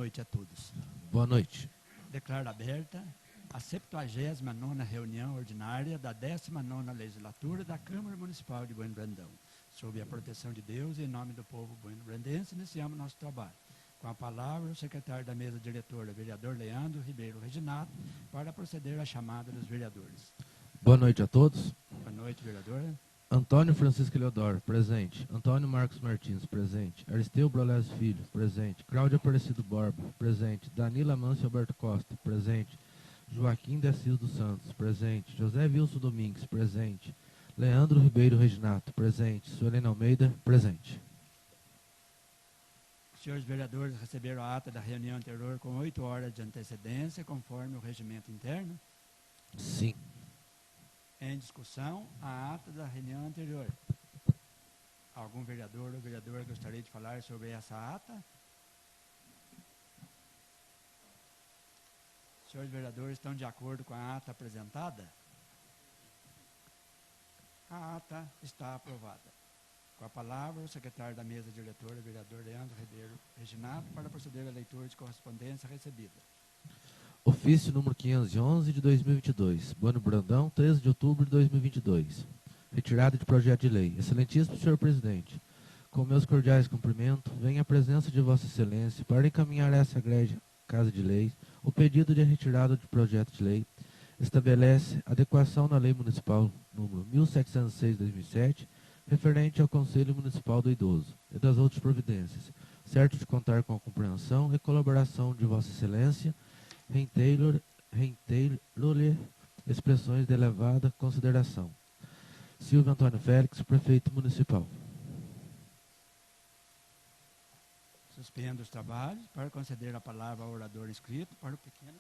Noite a todos. Boa noite. Declaro aberta a 79ª reunião ordinária da 19ª Legislatura da Câmara Municipal de Bueno Brandão. Sob a proteção de Deus e em nome do povo bueno-brandense, iniciamos nosso trabalho. Com a palavra, o secretário da mesa diretora, vereador Leandro Ribeiro Reginato, para proceder à chamada dos vereadores. Boa noite a todos. Boa noite, vereadora. Antônio Francisco Eleodoro, presente. Antônio Marcos Martins, presente. Aristeu Brolésio Filho, presente. Cláudia Aparecido Borba, presente. Danila Mâncio Alberto Costa, presente. Joaquim de Assis dos Santos, presente. José Wilson Domingues, presente. Leandro Ribeiro Reginato, presente. Suelene Almeida, presente. Os senhores vereadores receberam a ata da reunião anterior com 8 horas de antecedência, conforme o regimento interno? Sim. Em discussão, a ata da reunião anterior. Algum vereador ou vereadora gostaria de falar sobre essa ata? Os senhores vereadores estão de acordo com a ata apresentada? A ata está aprovada. Com a palavra, o secretário da mesa diretora, vereador Leandro Ribeiro Reginato, para proceder à leitura de correspondência recebida. Ofício número 511 de 2022, Bueno Brandão, 13 de outubro de 2022. Retirada de projeto de lei. Excelentíssimo senhor presidente, com meus cordiais cumprimentos, venho à presença de Vossa Excelência para encaminhar a essa egrégia Casa de Leis o pedido de retirada de projeto de lei. Estabelece adequação na Lei Municipal número 1706/2007, referente ao Conselho Municipal do Idoso e das outras providências, certo de contar com a compreensão e colaboração de Vossa Excelência. Reitero-lhe expressões de elevada consideração. Silvio Antônio Félix, prefeito municipal. Suspendo os trabalhos para conceder a palavra ao orador inscrito para o pequeno.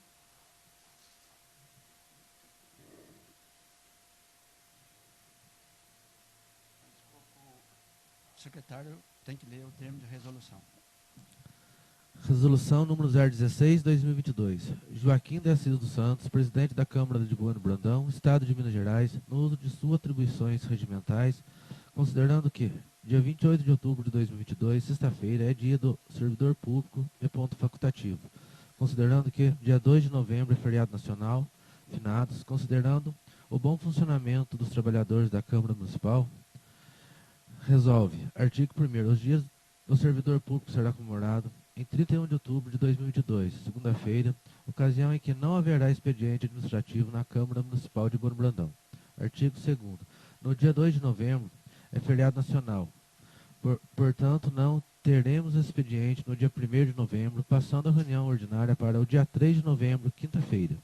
O secretário tem que ler o termo de resolução. Resolução número 016/2022. Joaquim de Assis dos Santos, presidente da Câmara de Bueno Brandão, Estado de Minas Gerais, no uso de suas atribuições regimentais, considerando que dia 28 de outubro de 2022, sexta-feira, é dia do servidor público e ponto facultativo, considerando que dia 2 de novembro é feriado nacional, finados, considerando o bom funcionamento dos trabalhadores da Câmara Municipal, resolve, artigo 1º, os dias do servidor público será comemorado em 31 de outubro de 2022, segunda-feira, ocasião em que não haverá expediente administrativo na Câmara Municipal de Bueno Brandão. Artigo 2º. No dia 2 de novembro, é feriado nacional. Portanto, não teremos expediente no dia 1º de novembro, passando a reunião ordinária para o dia 3 de novembro, quinta-feira.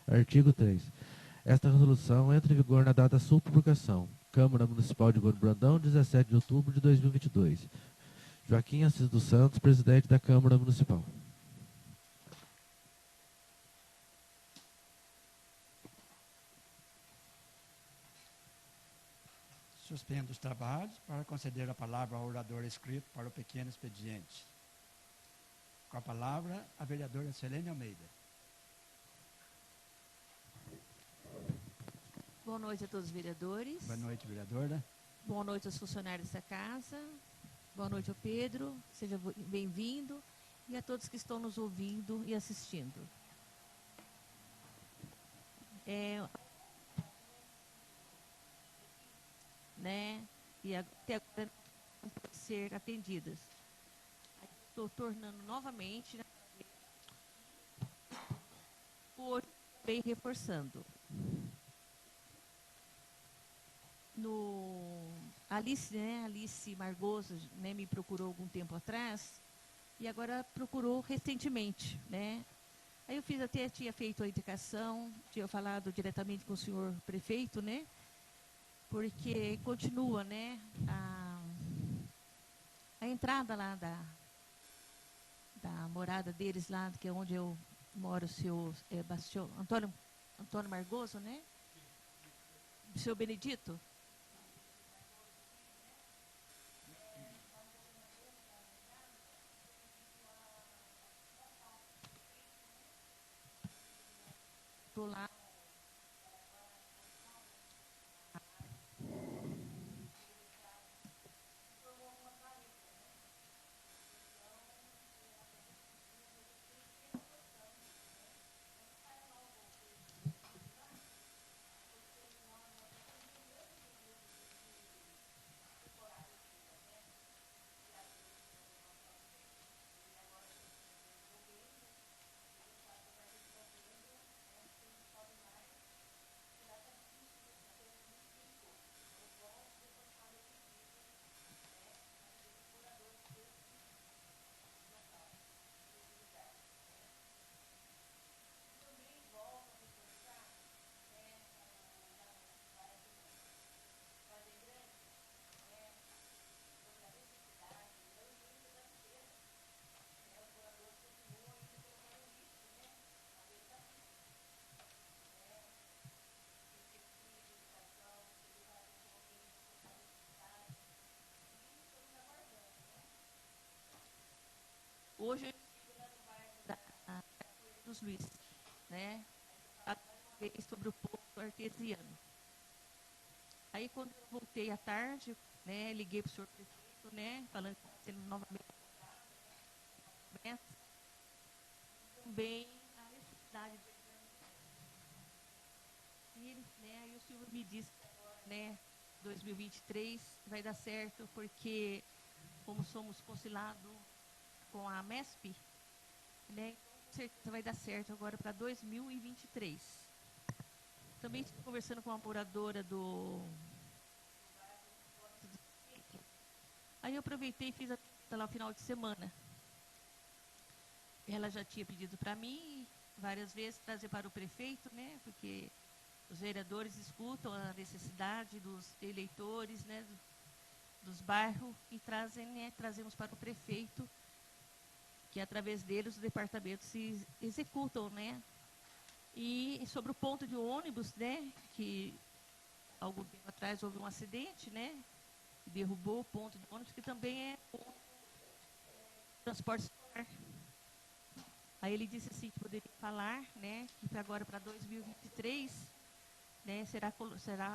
Artigo 3. Esta resolução entra em vigor na data da sua publicação. Câmara Municipal de Bueno Brandão, 17 de outubro de 2022. Joaquim Assis dos Santos, presidente da Câmara Municipal. Suspendo os trabalhos para conceder a palavra ao orador inscrito para o pequeno expediente. Com a palavra, a vereadora Suelene Almeida. Boa noite a todos os vereadores. Boa noite, vereadora. Boa noite aos funcionários dessa casa. Boa noite ao Pedro, seja bem-vindo, e a todos que estão nos ouvindo e assistindo. E até agora ser atendidas. Estou tornando novamente, hoje bem reforçando. Alice Margoso, me procurou algum tempo atrás e agora procurou recentemente, Aí eu tinha feito a indicação, tinha falado diretamente com o senhor prefeito, Porque continua, a entrada lá da morada deles lá, que é onde eu moro, o seu Antônio Margoso, O senhor Benedito? Lá. Carlos Luiz, né? Sobre o ponto artesiano. Aí, quando eu voltei à tarde, né, liguei para o senhor prefeito, né, falando que ele novamente também a necessidade de né, aí o senhor me disse que, né, 2023 vai dar certo, porque como somos conciliados com a MESP, né, com certeza vai dar certo agora para 2023. Também estou conversando com uma moradora do... Aí eu aproveitei e fiz lá no final de semana. Ela já tinha pedido para mim várias vezes trazer para o prefeito, né? Porque os vereadores escutam a necessidade dos eleitores, né? Dos bairros e trazem, né? Trazemos para o prefeito, que através deles os departamentos se executam, né? E sobre o ponto de ônibus, né? Que algum tempo atrás houve um acidente, né? Derrubou o ponto de ônibus, que também é transporte escolar. Aí ele disse assim, que poderia falar, né, que agora para 2023, né, será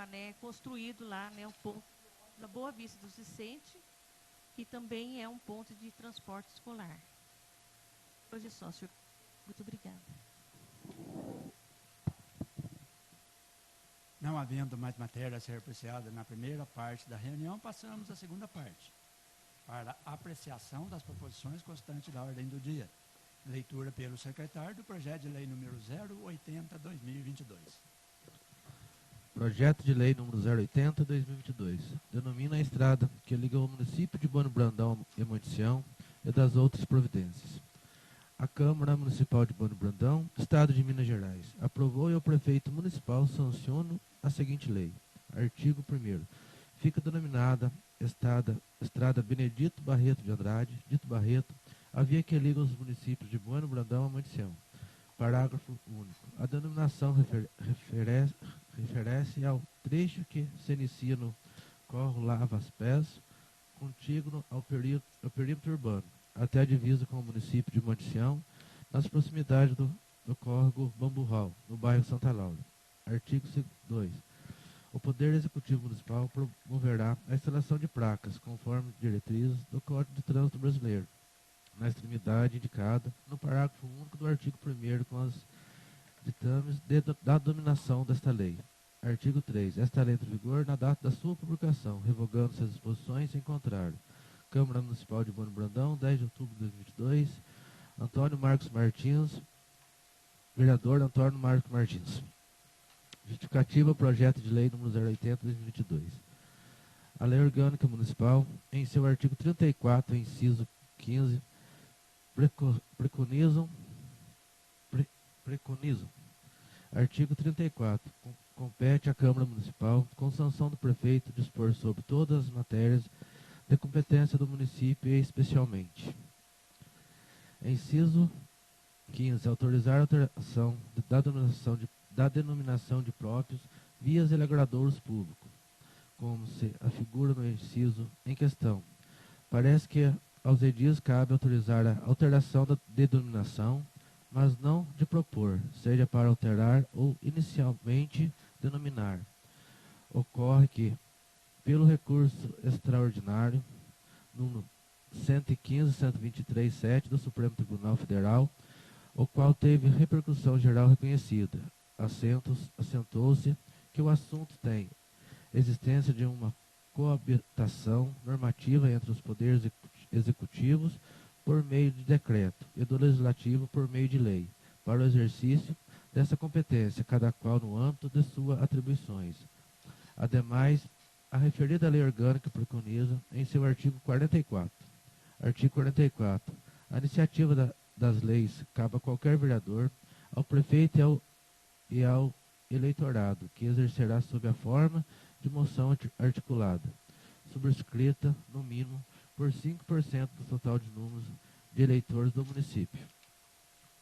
né, construído lá, né, um ponto da Boa Vista do Vicente, que também é um ponto de transporte escolar. Hoje é só, senhor. Muito obrigada. Não havendo mais matéria a ser apreciada na primeira parte da reunião, passamos à segunda parte, para a apreciação das proposições constantes da ordem do dia. Leitura pelo secretário do projeto de lei número 080/2022. Projeto de lei número 080/2022. Denomina a estrada que liga o município de Bueno Brandão e Montição e das outras providências. A Câmara Municipal de Bueno Brandão, Estado de Minas Gerais, aprovou e o prefeito municipal sanciona a seguinte lei. Artigo 1º. Fica denominada Estrada Benedito Barreto de Andrade, dito Barreto, a via que liga os municípios de Bueno Brandão a Montição. Parágrafo único. A denominação refere-se ao trecho que se inicia no córrego Lavas Pés, contíguo ao perímetro urbano, até a divisa com o município de Montição, nas proximidades do córrego Bamburral, no bairro Santa Laura. Artigo 2. O Poder Executivo Municipal promoverá a instalação de placas, conforme diretrizes do Código de Trânsito Brasileiro, na extremidade indicada no parágrafo único do artigo 1º com as ditames da dominação desta lei. Artigo 3. Esta lei entra em vigor na data da sua publicação, revogando-se as disposições em contrário. Câmara Municipal de Bueno Brandão, 10 de outubro de 2022. Antônio Marcos Martins, vereador Antônio Marcos Martins. Justificativa, projeto de lei número 080/2022. A Lei Orgânica Municipal, em seu artigo 34, inciso 15, preconizam. Artigo 34. Compete à Câmara Municipal, com sanção do prefeito, dispor sobre todas as matérias de competência do município e especialmente. Inciso 15. Autorizar a alteração da denominação de próprios vias e agradouros públicos, como se afigura no inciso em questão. Parece que aos edis cabe autorizar a alteração da denominação, mas não de propor, seja para alterar ou inicialmente denominar. Ocorre que, pelo recurso extraordinário, número 115.123.7 do Supremo Tribunal Federal, o qual teve repercussão geral reconhecida, assentou-se que o assunto tem existência de uma coabitação normativa entre os poderes executivos por meio de decreto e do legislativo por meio de lei, para o exercício dessa competência, cada qual no âmbito de suas atribuições. Ademais, a referida lei orgânica preconiza em seu artigo 44. Artigo 44. A iniciativa das leis cabe a qualquer vereador, ao prefeito e ao eleitorado, que exercerá sob a forma de moção articulada, subscrita, no mínimo, por 5% do total de números de eleitores do município.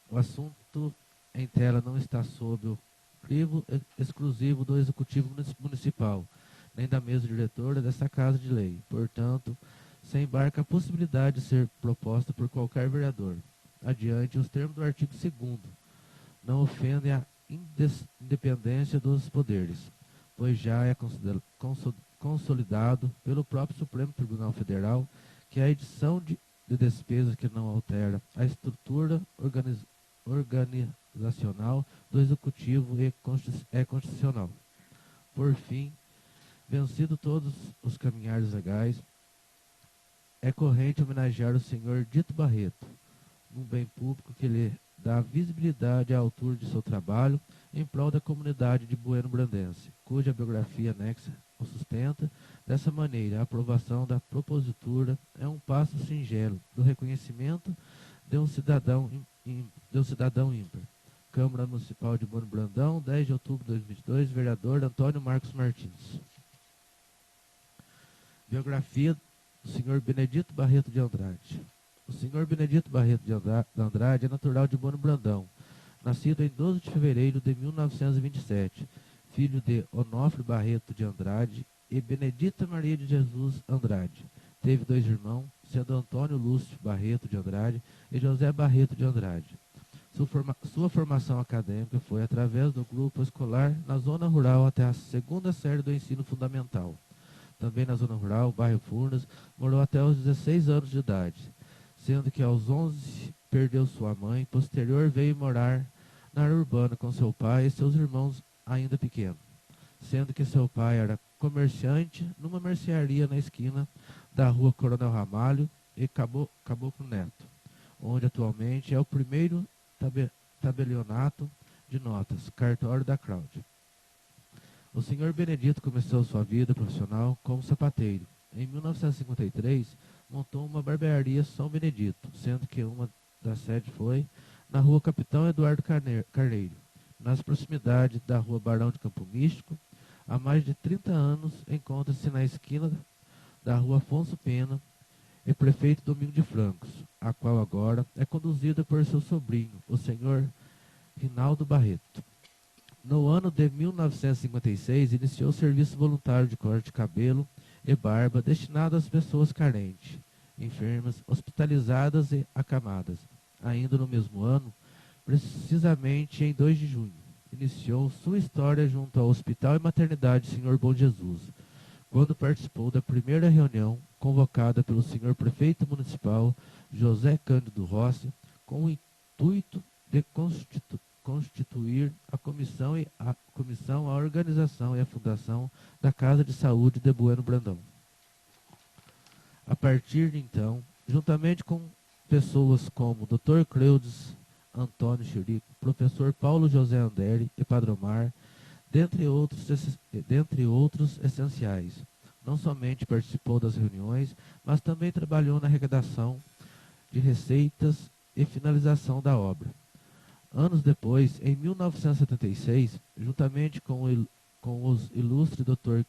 O assunto em tela não está sob o crivo exclusivo do Executivo Municipal, nem da mesa diretora desta Casa de Lei. Portanto, se embarca a possibilidade de ser proposta por qualquer vereador. Adiante, os termos do artigo 2º não ofendem a independência dos poderes, pois já é consolidado pelo próprio Supremo Tribunal Federal que a edição de despesas que não altera a estrutura organizacional do Executivo é constitucional. Por fim, vencido todos os caminhares legais, é corrente homenagear o senhor Dito Barreto, num bem público que lhe dá visibilidade à altura de seu trabalho em prol da comunidade de Bueno Brandense, cuja biografia anexa o sustenta. Dessa maneira, a aprovação da propositura é um passo singelo do reconhecimento de um cidadão ímpar. Câmara Municipal de Bueno Brandão, 10 de outubro de 2022, vereador Antônio Marcos Martins. Biografia do senhor Benedito Barreto de Andrade. O senhor Benedito Barreto de Andrade é natural de Bueno Brandão, nascido em 12 de fevereiro de 1927, filho de Onofre Barreto de Andrade e Benedita Maria de Jesus Andrade. Teve 2 irmãos, sendo Antônio Lúcio Barreto de Andrade e José Barreto de Andrade. Sua formação acadêmica foi através do grupo escolar na zona rural até a 2ª série do ensino fundamental. Também na zona rural, bairro Furnas, morou até os 16 anos de idade, sendo que aos 11 perdeu sua mãe. Posterior veio morar na área urbana com seu pai e seus irmãos ainda pequenos, sendo que seu pai era comerciante numa mercearia na esquina da rua Coronel Ramalho e Caboclo Neto, onde atualmente é o primeiro tabelionato de notas, cartório da Cláudia. O senhor Benedito começou sua vida profissional como sapateiro. Em 1953, montou uma barbearia São Benedito, sendo que uma das sedes foi na rua Capitão Eduardo Carneiro, nas proximidades da rua Barão de Campo Místico. Há mais de 30 anos encontra-se na esquina da rua Afonso Pena e prefeito Domingo de Francos, a qual agora é conduzida por seu sobrinho, o senhor Rinaldo Barreto. No ano de 1956, iniciou o serviço voluntário de corte de cabelo e barba destinado às pessoas carentes, enfermas, hospitalizadas e acamadas. Ainda no mesmo ano, precisamente em 2 de junho, iniciou sua história junto ao Hospital e Maternidade Senhor Bom Jesus, quando participou da primeira reunião convocada pelo senhor prefeito municipal José Cândido Rossi, com o intuito de constituir a comissão, a organização e a fundação da Casa de Saúde de Bueno Brandão. A partir de então, juntamente com pessoas como Dr. Cleudes Antônio Chirico, professor Paulo José Andere e Padromar, dentre outros essenciais, não somente participou das reuniões, mas também trabalhou na arrecadação de receitas e finalização da obra. Anos depois, em 1976, juntamente com os ilustres Dr.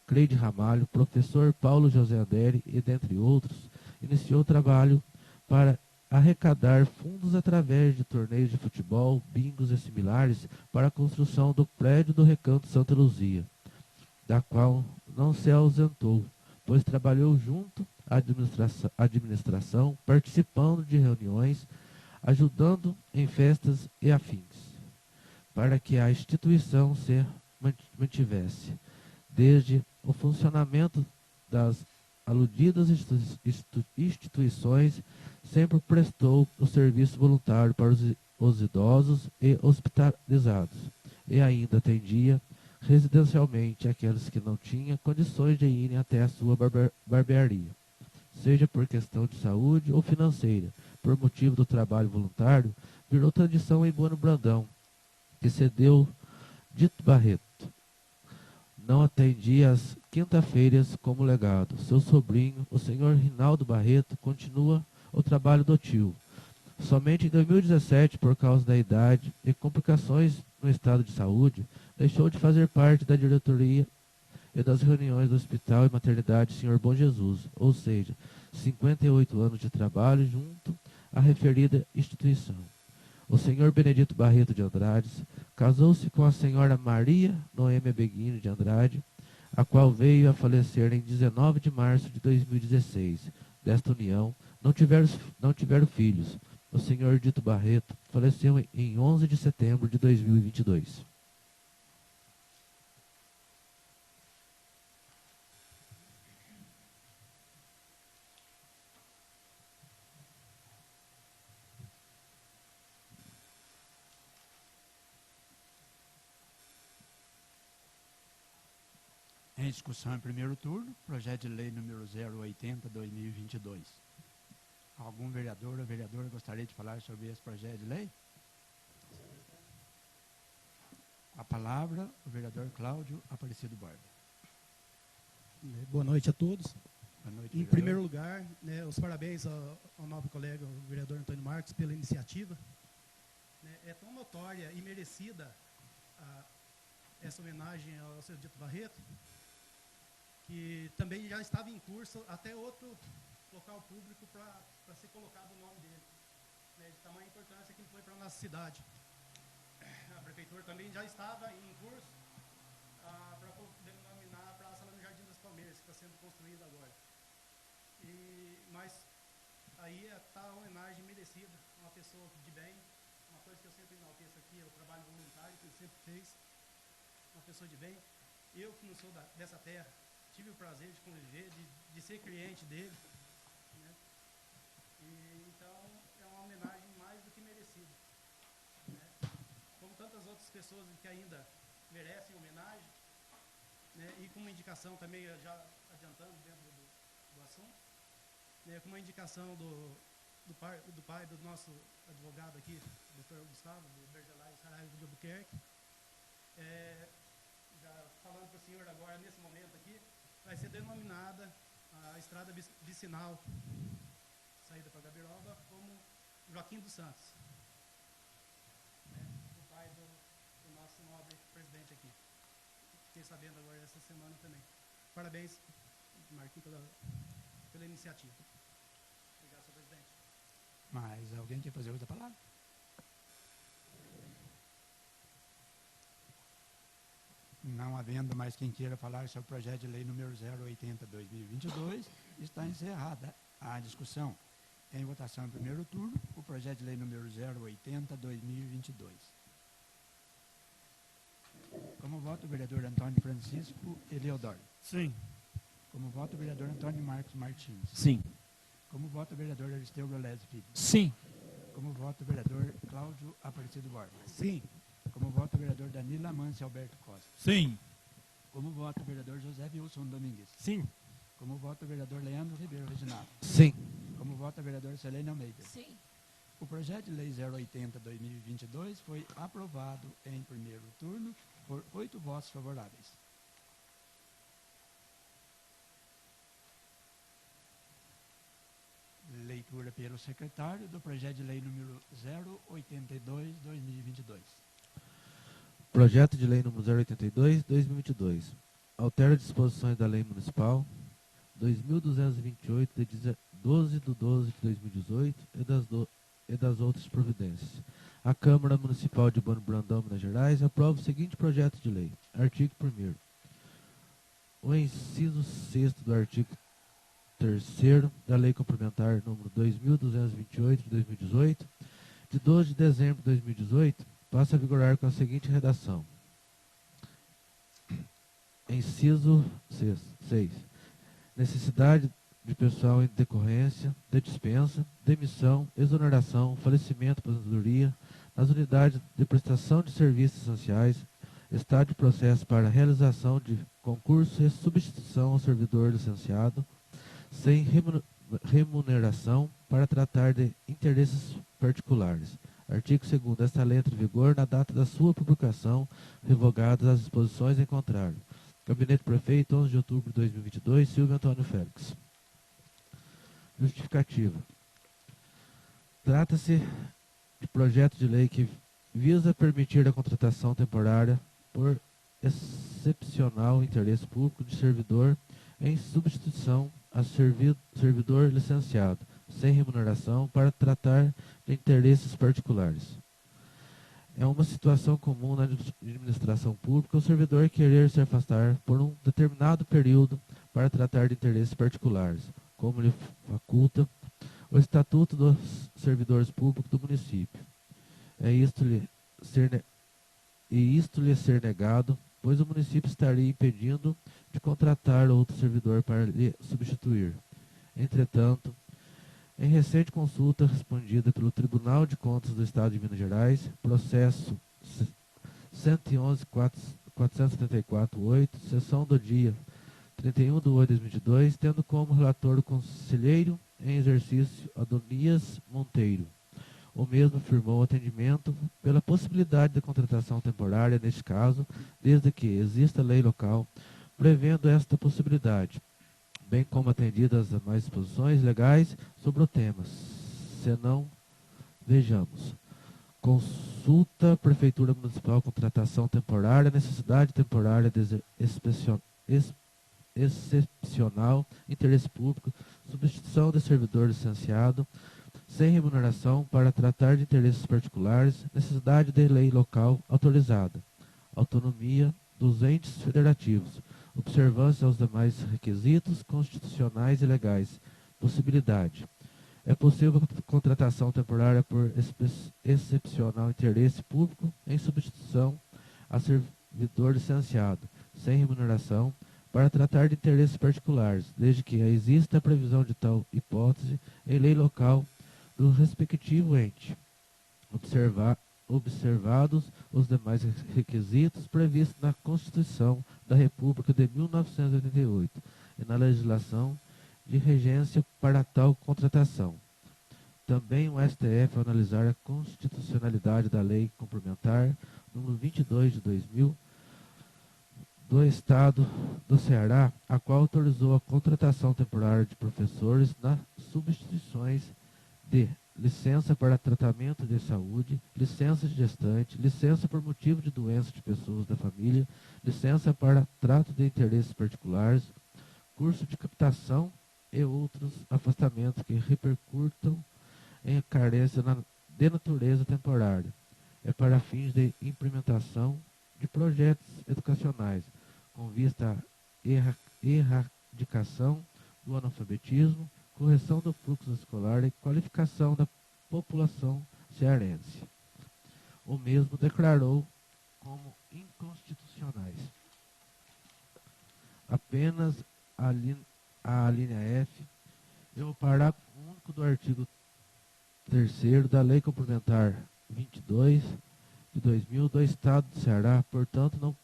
Cleide Ramalho, professor Paulo José Andere e dentre outros, iniciou o trabalho para arrecadar fundos através de torneios de futebol, bingos e similares para a construção do prédio do Recanto Santa Luzia, da qual não se ausentou, pois trabalhou junto à administração, participando de reuniões, ajudando em festas e afins, para que a instituição se mantivesse. Desde o funcionamento das aludidas instituições, sempre prestou o serviço voluntário para os idosos e hospitalizados, e ainda atendia residencialmente aqueles que não tinham condições de irem até a sua barbearia, seja por questão de saúde ou financeira. Por motivo do trabalho voluntário, virou tradição em Bueno Brandão, que cedeu Dito Barreto. Não atendia às quinta-feiras como legado. Seu sobrinho, o senhor Rinaldo Barreto, continua o trabalho do tio. Somente em 2017, por causa da idade e complicações no estado de saúde, deixou de fazer parte da diretoria e das reuniões do Hospital e Maternidade Senhor Bom Jesus, ou seja, 58 anos de trabalho junto à referida instituição. O senhor Benedito Barreto de Andrade casou-se com a senhora Maria Noêmia Beguini de Andrade, a qual veio a falecer em 19 de março de 2016. Desta união não tiveram filhos. O senhor Dito Barreto faleceu em 11 de setembro de 2022. Em discussão em primeiro turno, projeto de lei número 080/2022. Algum vereador ou vereadora gostaria de falar sobre esse projeto de lei? A palavra, o vereador Cláudio Aparecido Borba. Boa noite a todos. Boa noite, Em vereador. primeiro lugar, os parabéns ao nobre colega, o vereador Antônio Marcos, pela iniciativa. É tão notória e merecida essa homenagem ao seu Dito Barreto, que também já estava em curso até outro local público para ser colocado o nome dele. De tamanha importância que ele foi para a nossa cidade. A prefeitura também já estava em curso para denominar a praça lá no Jardim das Palmeiras, que está sendo construída agora. Mas aí está a homenagem merecida a uma pessoa de bem, uma coisa que eu sempre enalteço aqui, é o trabalho voluntário que ele sempre fez, uma pessoa de bem. Eu, que não sou dessa terra, tive o prazer de conviver, de ser cliente dele. Então, é uma homenagem mais do que merecida. Como tantas outras pessoas que ainda merecem homenagem, e com uma indicação também, já adiantando dentro do assunto, com uma indicação do pai do nosso advogado aqui, doutor Gustavo, do Bergelário Saraiva de Albuquerque. Já falando para o senhor agora, nesse momento aqui, vai ser denominada a estrada vicinal, saída para Gabiroba, como Joaquim dos Santos, o pai do nosso nobre presidente aqui. Fiquei sabendo agora essa semana também. Parabéns, Marquinhos, pela iniciativa. Obrigado, senhor presidente. Mas alguém quer fazer outra palavra? Não havendo mais quem queira falar sobre o projeto de lei número 080/2022, está encerrada a discussão. Em votação em primeiro turno, o projeto de lei número 080/2022. Como voto o vereador Antônio Francisco Eleodoro. Sim. Como voto o vereador Antônio Marcos Martins. Sim. Como voto o vereador Aristeu Golese Filho. Sim. Como voto o vereador Cláudio Aparecido Borba. Sim. Como voto o vereador Danilo Amâncio Alberto Costa. Sim. Como voto o vereador José Wilson Domingues. Sim. Como voto o vereador Leandro Ribeiro Reginaldo. Sim. Como voto o vereador Selene Almeida. Sim. O projeto de lei 080/2022 foi aprovado em primeiro turno por 8 votos favoráveis. Leitura pelo secretário do projeto de lei número 082/2022. Projeto de lei número 082/2022. Altera disposições da Lei Municipal 2.228, de 12/12/2018 e das outras providências. A Câmara Municipal de Bueno Brandão, Minas Gerais, aprova o seguinte projeto de lei. Artigo 1º. O inciso 6º do artigo 3º da Lei Complementar número 2.228 de 2018, de 12 de dezembro de 2018, passa a vigorar com a seguinte redação. Inciso 6. Necessidade de pessoal em decorrência de dispensa, demissão, exoneração, falecimento, aposentadoria, nas unidades de prestação de serviços essenciais, estado de processo para realização de concurso e substituição ao servidor licenciado, sem remuneração, para tratar de interesses particulares. Artigo 2º. Esta lei entra em vigor na data da sua publicação, revogadas as disposições em contrário. Gabinete Prefeito, 11 de outubro de 2022, Silvio Antônio Félix. Justificativa. Trata-se de projeto de lei que visa permitir a contratação temporária por excepcional interesse público de servidor em substituição a servidor licenciado, sem remuneração, para tratar de interesses particulares. É uma situação comum na administração pública o servidor querer se afastar por um determinado período para tratar de interesses particulares, como lhe faculta o Estatuto dos Servidores Públicos do município. e isto lhe ser negado, pois o município estaria impedindo de contratar outro servidor para lhe substituir. Entretanto, em recente consulta respondida pelo Tribunal de Contas do Estado de Minas Gerais, processo 111.474.8, sessão do dia 31 de 8 de 2022, tendo como relator o conselheiro em exercício Adonias Monteiro. O mesmo afirmou o atendimento pela possibilidade de contratação temporária neste caso, desde que exista lei local prevendo esta possibilidade, bem como atendidas as demais disposições legais sobre o tema. Senão, vejamos. Consulta Prefeitura Municipal, contratação temporária, necessidade temporária de excepcional, interesse público, substituição de servidor licenciado, sem remuneração para tratar de interesses particulares, necessidade de lei local autorizada, autonomia dos entes federativos, observância aos demais requisitos constitucionais e legais, possibilidade. É possível contratação temporária por excepcional interesse público em substituição a servidor licenciado, sem remuneração, para tratar de interesses particulares, desde que exista a previsão de tal hipótese em lei local do respectivo ente, observados os demais requisitos previstos na Constituição da República de 1988 e na legislação de regência para tal contratação. Também o STF, ao analisar a constitucionalidade da Lei Complementar número 22 de 2000, do Estado do Ceará, a qual autorizou a contratação temporária de professores nas substituições de licença para tratamento de saúde, licença de gestante, licença por motivo de doença de pessoas da família, licença para trato de interesses particulares, curso de captação e outros afastamentos que repercutam em carência de natureza temporária. É para fins de implementação de projetos educacionais, com vista à erradicação do analfabetismo, correção do fluxo escolar e qualificação da população cearense. O mesmo declarou como inconstitucionais. Apenas a linha F e o parágrafo único do artigo 3º da Lei Complementar 22 de 2000 do Estado do Ceará, portanto, não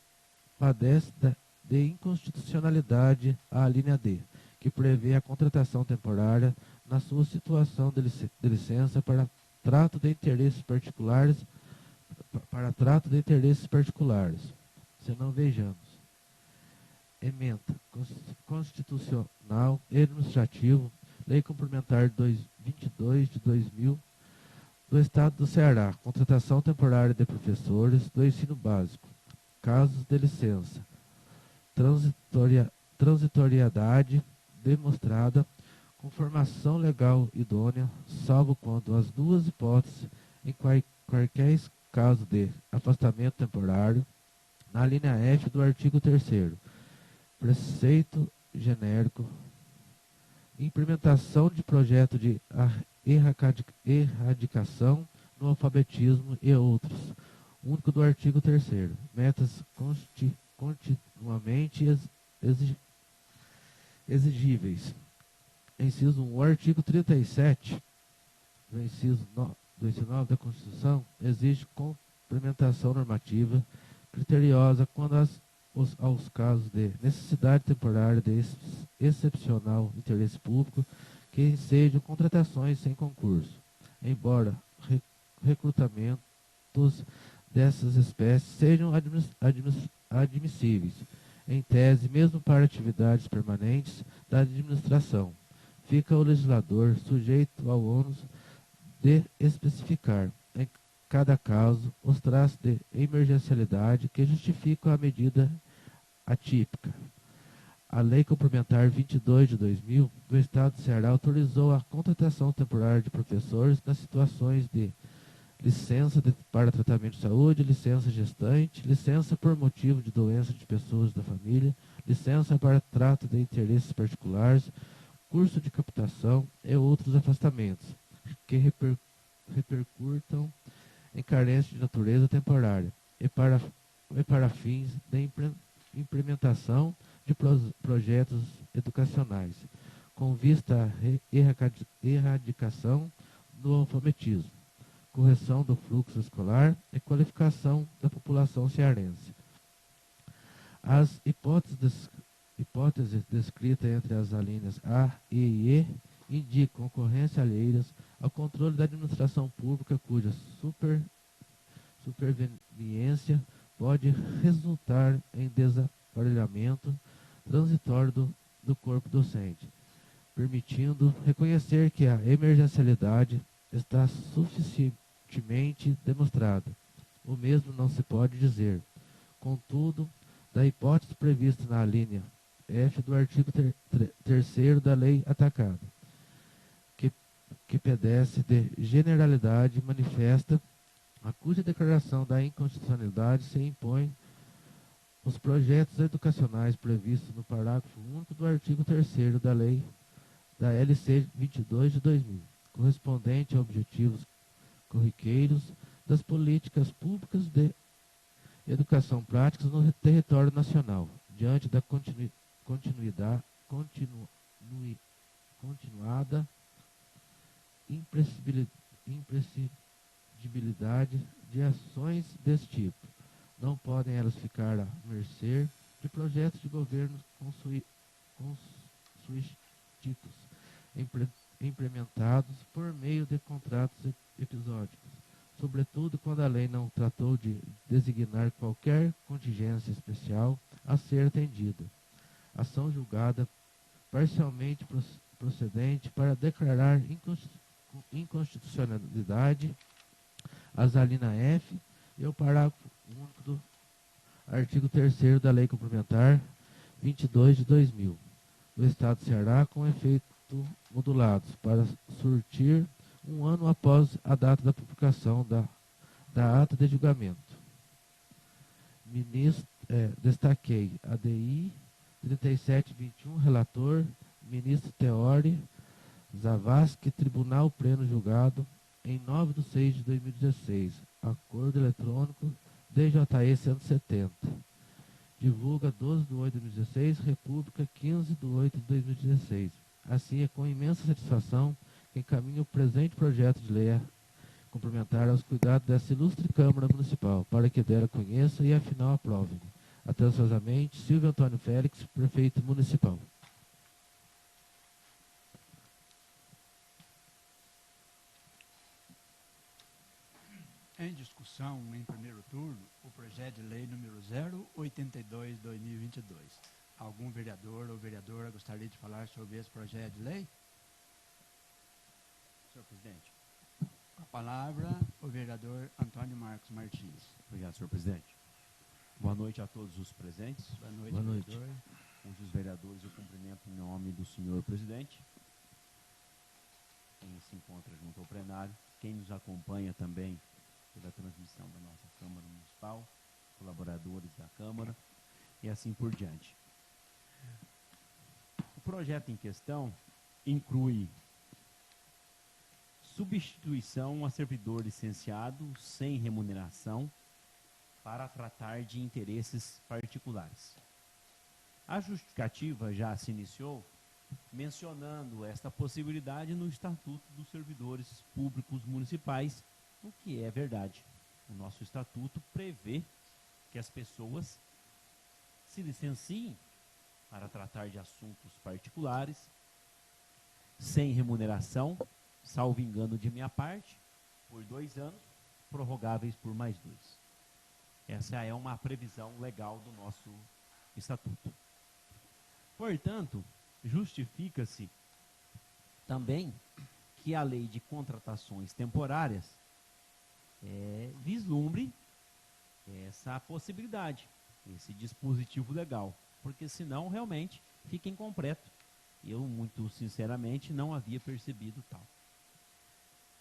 padece de inconstitucionalidade a linha D, que prevê a contratação temporária na sua situação de licença para trato de interesses particulares, Se não vejamos. Ementa constitucional e administrativo, Lei Complementar 22 de 2000 do Estado do Ceará, contratação temporária de professores do ensino básico, casos de licença, transitoriedade demonstrada, com formação legal idônea, salvo quando as duas hipóteses, em qualquer caso de afastamento temporário, na linha F do artigo 3º, preceito genérico, implementação de projeto de erradicação no alfabetismo e outros, único do artigo 3º, metas continuamente exigíveis. Inciso 1. O artigo 37 do inciso 9 da Constituição exige complementação normativa criteriosa quando aos casos de necessidade temporária de excepcional interesse público que sejam contratações sem concurso, embora recrutamentos dessas espécies sejam admissíveis, em tese, mesmo para atividades permanentes da administração. Fica o legislador sujeito ao ônus de especificar, em cada caso, os traços de emergencialidade que justificam a medida atípica. A Lei Complementar 22 de 2000 do Estado do Ceará autorizou a contratação temporária de professores nas situações de licença para tratamento de saúde, licença gestante, licença por motivo de doença de pessoas da família, licença para trato de interesses particulares, curso de captação e outros afastamentos que repercutam em carência de natureza temporária e para fins de implementação de projetos educacionais, com vista à erradicação do alfabetismo, correção do fluxo escolar e qualificação da população cearense. As hipóteses descritas entre as alíneas A e E indicam ocorrências alheias ao controle da administração pública cuja superveniência pode resultar em desaparelhamento transitório do corpo docente, permitindo reconhecer que a emergencialidade está suficientemente demonstrada. O mesmo não se pode dizer, contudo, da hipótese prevista na linha F do artigo 3º da lei atacada, que padece de generalidade manifesta, a cuja declaração da inconstitucionalidade se impõe os projetos educacionais previstos no parágrafo único do artigo 3º da lei da LC 22 de 2000, correspondente a objetivos corriqueiros das políticas públicas de educação práticas no território nacional, diante da continuada imprescindibilidade de ações desse tipo. Não podem elas ficar à mercê de projetos de governo consuísticos, implementados por meio de contratos episódicos, sobretudo quando a lei não tratou de designar qualquer contingência especial a ser atendida. Ação julgada parcialmente procedente para declarar inconstitucionalidade as alíneas F e o parágrafo único do artigo 3º da Lei Complementar 22 de 2000 do Estado do Ceará, com efeito modulados para surtir um ano após a data da publicação da ata de julgamento. Destaquei ADI 3721, relator, ministro Teori Zavascki, Tribunal Pleno julgado em 9 de 6 de 2016, acordo eletrônico DJE 170. Divulga 12 de 8 de 2016, República 15 de 8 de 2016. Assim, é com imensa satisfação que encaminho o presente projeto de lei complementar aos cuidados dessa ilustre Câmara Municipal, para que dela conheça e afinal aprove. Atenciosamente, Silvio Antônio Félix, Prefeito Municipal. Em discussão, em primeiro turno, o projeto de lei número 082/2022. Algum vereador ou vereadora gostaria de falar sobre esse projeto de lei? Senhor presidente. Com a palavra, o vereador Antônio Marcos Martins. Obrigado, senhor presidente. Boa noite a todos os presentes. Boa noite, Boa noite. vereador. Os vereadores, eu cumprimento em nome do senhor presidente, quem se encontra junto ao plenário, quem nos acompanha também pela transmissão da nossa Câmara Municipal, colaboradores da Câmara e assim por diante. O projeto em questão inclui substituição a servidor licenciado sem remuneração para tratar de interesses particulares. A justificativa já se iniciou mencionando esta possibilidade no Estatuto dos Servidores Públicos Municipais, o que é verdade. O nosso Estatuto prevê que as pessoas se licenciem para tratar de assuntos particulares, sem remuneração, salvo engano de minha parte, por 2 anos, prorrogáveis por mais 2. Essa é uma previsão legal do nosso Estatuto. Portanto, justifica-se também que a lei de contratações temporárias vislumbre essa possibilidade, esse dispositivo legal, porque senão realmente fica incompleto. Eu, muito sinceramente, não havia percebido tal.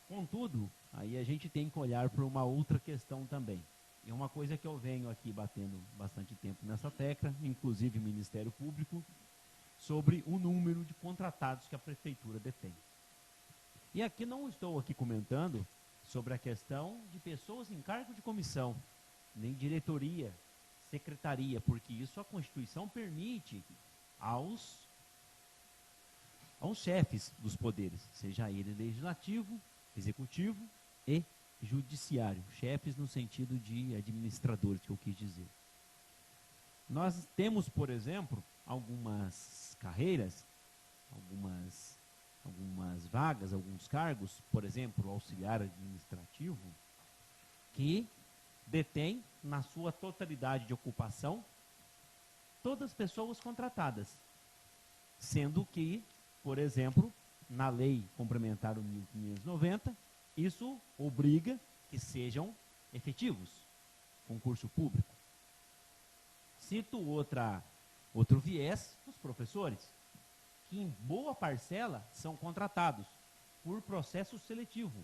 Contudo, aí a gente tem que olhar para uma outra questão também. É uma coisa que eu venho aqui batendo bastante tempo nessa tecla, inclusive o Ministério Público, sobre o número de contratados que a Prefeitura detém. E aqui não estou aqui comentando sobre a questão de pessoas em cargo de comissão, nem diretoria, secretaria, porque isso a Constituição permite aos chefes dos poderes, seja ele legislativo, executivo e judiciário. Chefes no sentido de administradores, que eu quis dizer. Nós temos, por exemplo, algumas carreiras, algumas vagas, alguns cargos, por exemplo, auxiliar administrativo, que detém na sua totalidade de ocupação todas as pessoas contratadas, sendo que, por exemplo, na lei complementar 1590, isso obriga que sejam efetivos, concurso público. Cito outro viés, os professores, que em boa parcela são contratados por processo seletivo,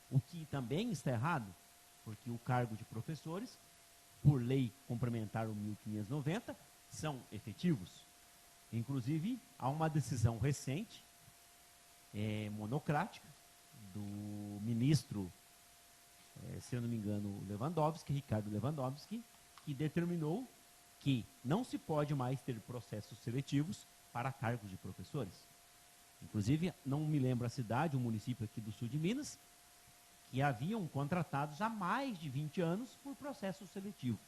o que também está errado, porque o cargo de professores, por lei complementar 1590, são efetivos. Inclusive, há uma decisão recente, monocrática, do ministro, se eu não me engano, Ricardo Lewandowski, que determinou que não se pode mais ter processos seletivos para cargos de professores. Inclusive, não me lembro a cidade, um município aqui do sul de Minas, que haviam contratados há mais de 20 anos por processo seletivo.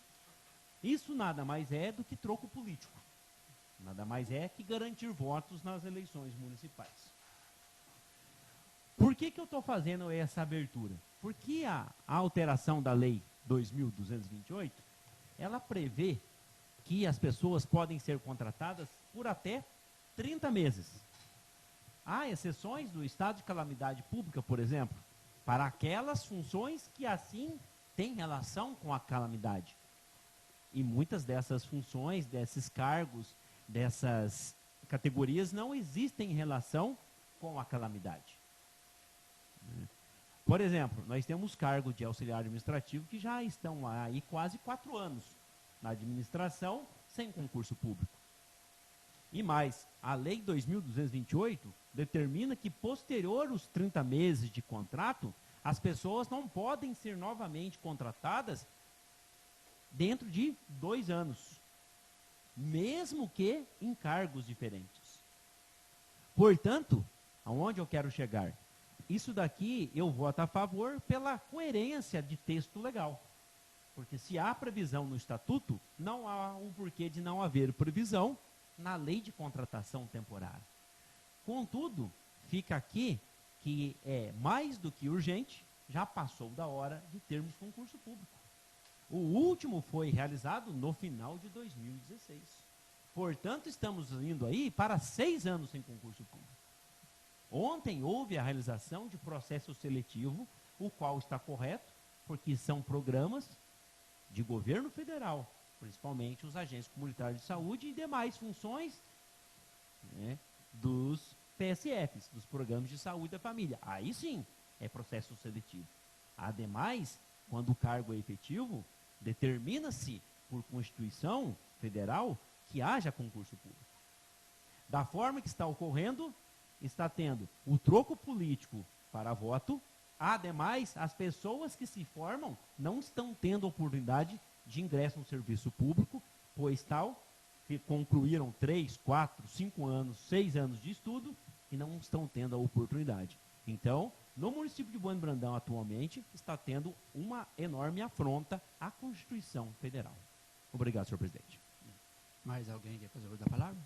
Isso nada mais é do que troco político. Nada mais é que garantir votos nas eleições municipais. Por que eu estou fazendo essa abertura? Porque a alteração da lei 2.228, ela prevê que as pessoas podem ser contratadas por até 30 meses. Há exceções do estado de calamidade pública, por exemplo, para aquelas funções que assim têm relação com a calamidade. E muitas dessas funções, desses cargos, dessas categorias não existem em relação com a calamidade. Por exemplo, nós temos cargos de auxiliar administrativo que já estão aí quase 4 anos na administração sem concurso público. E mais, a lei 2.228 determina que posterior aos 30 meses de contrato, as pessoas não podem ser novamente contratadas dentro de 2 anos, mesmo que em cargos diferentes. Portanto, aonde eu quero chegar? Isso daqui eu voto a favor pela coerência de texto legal. Porque se há previsão no estatuto, não há um porquê de não haver previsão na lei de contratação temporária. Contudo, fica aqui que é mais do que urgente, já passou da hora de termos concurso público. O último foi realizado no final de 2016. Portanto, estamos indo aí para 6 anos sem concurso público. Ontem houve a realização de processo seletivo, o qual está correto, porque são programas de governo federal, principalmente os agentes comunitários de saúde e demais funções, né, dos PSFs, dos Programas de Saúde da Família. Aí sim, é processo seletivo. Ademais, quando o cargo é efetivo, determina-se por Constituição Federal que haja concurso público. Da forma que está ocorrendo, está tendo o troco político para voto. Ademais, as pessoas que se formam não estão tendo oportunidade de ingresso no serviço público, pois tal, que concluíram 3, 4, 5 anos, 6 anos de estudo e não estão tendo a oportunidade. Então, no município de Bueno Brandão, atualmente, está tendo uma enorme afronta à Constituição Federal. Obrigado, senhor presidente. Mais alguém quer fazer uso da palavra?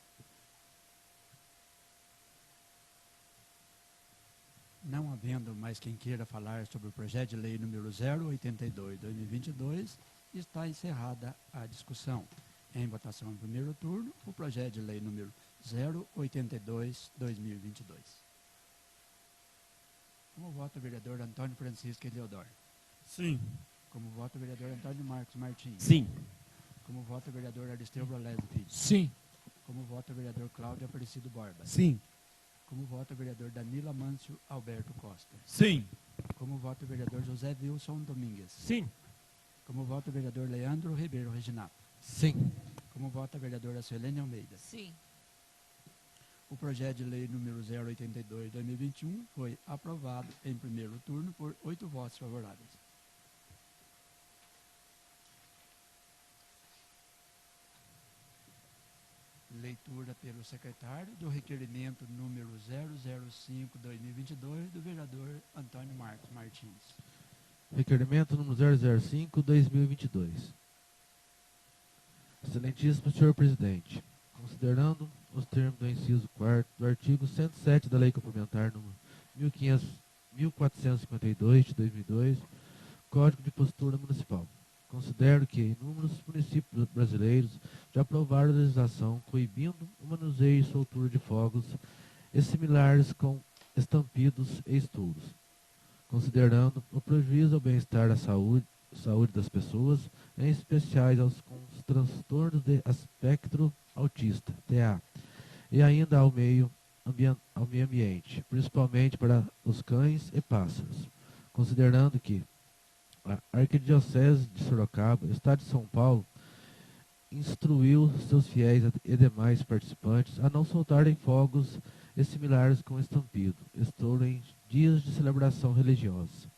Não havendo mais quem queira falar sobre o projeto de lei número 082/2022, está encerrada a discussão. Em votação em primeiro turno, o projeto de lei número 082/2022. Como vota o vereador Antônio Francisco Eleodoro? Sim. Como vota o vereador Antônio Marcos Martins? Sim. Como vota o vereador Aristeu Brolese Filho? Sim. Como vota o vereador Cláudio Aparecido Borba? Sim. Como vota o vereador Danilo Amâncio Alberto Costa? Sim. Como vota o vereador José Wilson Domingues? Sim. Como vota o vereador Leandro Ribeiro Reginato? Sim. Como vota a vereadora Suelene Almeida? Sim. O projeto de lei número 082/2021 foi aprovado em primeiro turno por 8 votos favoráveis. Leitura pelo secretário do requerimento número 005/2022 do vereador Antônio Marcos Martins. Requerimento número 005/2022. Excelentíssimo senhor presidente, considerando os termos do inciso 4º do artigo 107 da Lei Complementar número 1452 de 2002, Código de Postura Municipal, considero que inúmeros municípios brasileiros já aprovaram legislação coibindo o manuseio e soltura de fogos e similares com estampidos e estouros, considerando o prejuízo ao bem-estar da saúde das pessoas, em especiais aos com os transtornos de espectro autista, TEA, e ainda ao meio ambiente, principalmente para os cães e pássaros, considerando que a Arquidiocese de Sorocaba, Estado de São Paulo, instruiu seus fiéis e demais participantes a não soltarem fogos e similares com estampido, estouro em dias de celebração religiosa.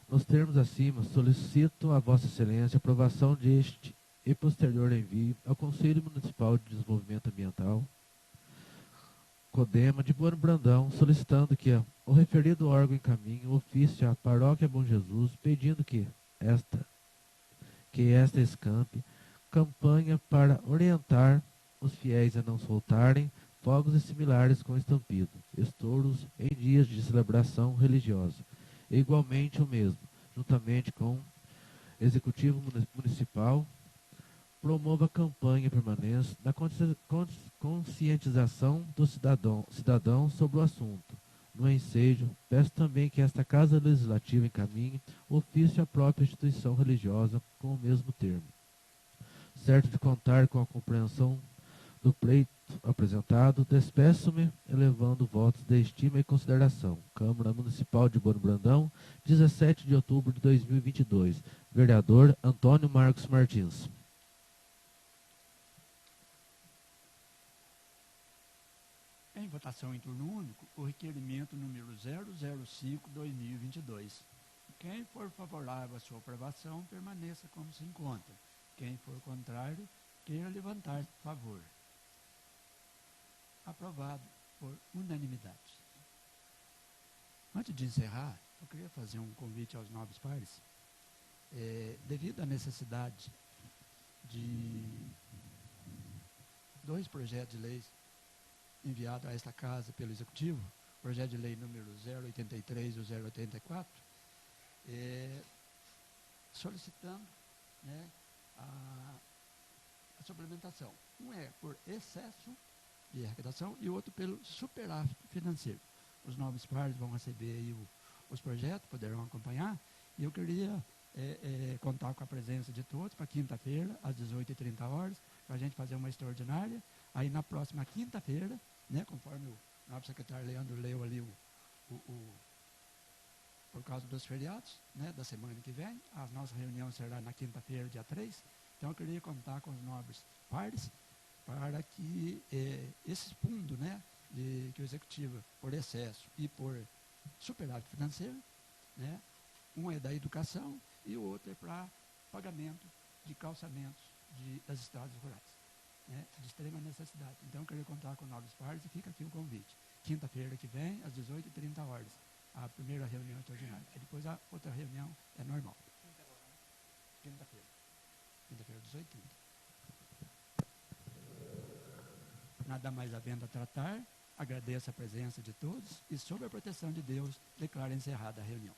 Nos termos acima, solicito a Vossa Excelência a aprovação deste e posterior envio ao Conselho Municipal de Desenvolvimento Ambiental, CODEMA, de Bueno Brandão, solicitando que o referido órgão encaminhe o ofício à Paróquia Bom Jesus, pedindo que esta escampe campanha para orientar os fiéis a não soltarem fogos e similares com estampido, estouros em dias de celebração religiosa. E igualmente o mesmo, juntamente com o Executivo Municipal, promova a campanha permanente da conscientização do cidadão sobre o assunto. No ensejo, peço também que esta Casa Legislativa encaminhe ofício à própria instituição religiosa com o mesmo termo. Certo de contar com a compreensão do pleito apresentado, despeço-me elevando votos de estima e consideração. Câmara Municipal de Bueno Brandão, 17 de outubro de 2022. Vereador Antônio Marcos Martins. Em votação em turno único, o requerimento número 005/2022. Quem for favorável à sua aprovação, permaneça como se encontra. Quem for contrário, queira levantar favor. Aprovado por unanimidade. Antes de encerrar, eu queria fazer um convite aos nobres pares. Devido à necessidade de 2 projetos de leis enviados a esta casa pelo Executivo, projeto de lei número 083 e o 084, solicitando, né, a suplementação. Um é por excesso de arrecadação e o outro pelo superávit financeiro. Os nobres pares vão receber aí os projetos, poderão acompanhar, e eu queria contar com a presença de todos para quinta-feira, às 18h30, para a gente fazer uma extraordinária. Aí na próxima quinta-feira, né, conforme o nobre secretário Leandro leu ali por causa dos feriados, né, da semana que vem, a nossa reunião será na quinta-feira, dia 3. Então eu queria contar com os nobres pares para que esse fundo, né, que o Executivo, por excesso e por superávit financeiro, né, um é da educação e o outro é para pagamento de calçamentos das estradas rurais, né, de extrema necessidade. Então eu queria contar com nobres pares e fica aqui o convite. Quinta-feira que vem, às 18h30, a primeira reunião extraordinária. E depois a outra reunião é normal. Quinta-feira. Quinta-feira, 18h30. Nada mais havendo a tratar, agradeço a presença de todos e, sob a proteção de Deus, declaro encerrada a reunião.